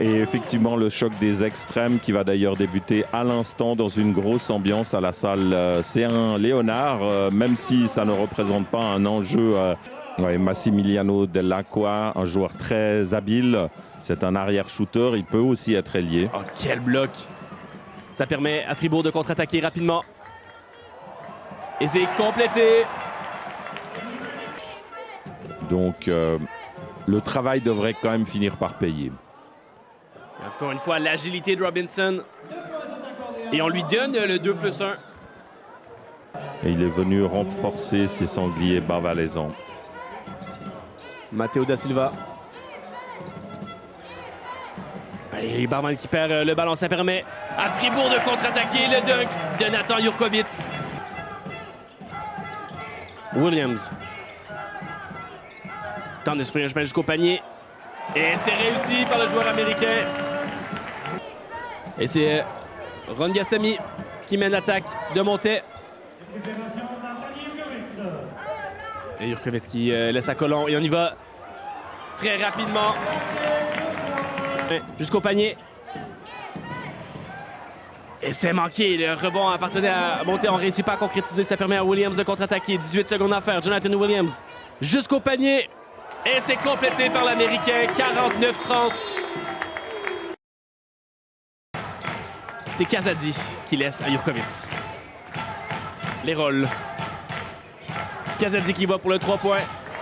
Et effectivement, le choc des extrêmes qui va d'ailleurs débuter à l'instant dans une grosse ambiance à la salle C1 Léonard, même si ça ne représente pas un enjeu. Massimiliano Dell'Acqua, un joueur très habile, c'est un arrière-shooter, il peut aussi être ailier. Oh, quel bloc! Ça permet à Fribourg de contre-attaquer rapidement. Et c'est complété. Donc, le travail devrait quand même finir par payer. Encore une fois, l'agilité de Robinson. Et on lui donne le 2+1. Et il est venu renforcer ses sangliers bas-valaisans. Matteo da Silva. Et Barman qui perd le ballon. Ça permet à Fribourg de contre-attaquer. Le dunk de Nathan Jurkovic. Williams. Tente de se faire un chemin jusqu'au panier. Et c'est réussi par le joueur américain. Et c'est Ron Gassami qui mène l'attaque de Montet. Et Jurkovic qui laisse à Colomb. Et on y va très rapidement. Jusqu'au panier. Et c'est manqué. Le rebond appartenait à Montet. On ne réussit pas à concrétiser. Ça permet à Williams de contre-attaquer. 18 secondes à faire. Jonathan Williams jusqu'au panier. Et c'est complété par l'Américain. 49-30. C'est Kazadi qui laisse à Jurkovic. Les rôles. Kazadi qui va pour le 3 points.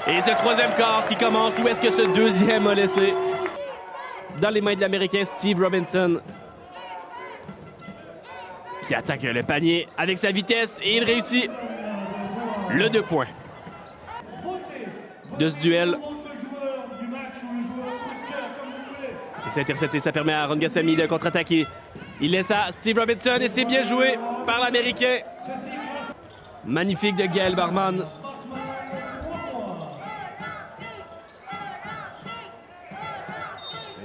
Et ce troisième quart qui commence. Où est-ce que ce deuxième a laissé? Dans les mains de l'Américain Steve Robinson. Qui attaque le panier avec sa vitesse. Et il réussit le 2 points de ce duel. Et c'est intercepté. Ça permet à Ron Gassami de contre-attaquer. Il laisse à Steve Robinson et c'est bien joué par l'Américain. Magnifique de Gaël Barman.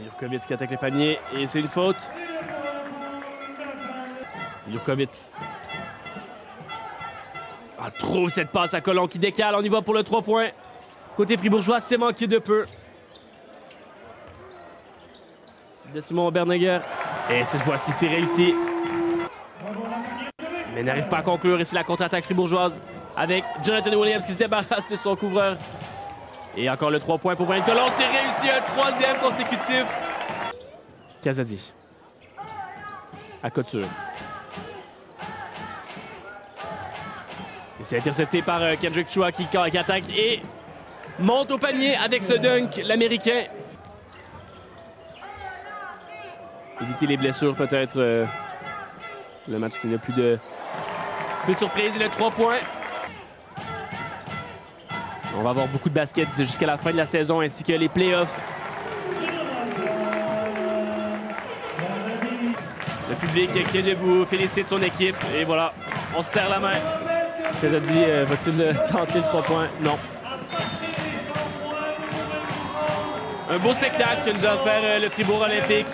Jurkovic qui attaque le panier et c'est une faute. Jurkovic. Trouve cette passe à Colomb qui décale. On y va pour le 3 points. Côté fribourgeois, c'est manqué de peu. De Simon Bernegger. Et cette fois-ci, c'est réussi. Mais n'arrive pas à conclure. Et c'est la contre-attaque fribourgeoise avec Jonathan Williams qui se débarrasse de son couvreur. Et encore le 3 points pour Brian Colomb. C'est réussi, un troisième consécutif. Kazadi. À Couture. Et c'est intercepté par Kendrick Chua qui attaque et monte au panier avec ce dunk, l'Américain. Éviter les blessures peut-être. Le match qui n'a plus de surprise. Et le 3 points. On va avoir beaucoup de basket jusqu'à la fin de la saison ainsi que les playoffs. Le public qui est debout félicite son équipe. Et voilà, on se serre la main. Kazadi, va-t-il tenter le 3 points? Non. Un beau spectacle que nous a offert le Fribourg Olympique.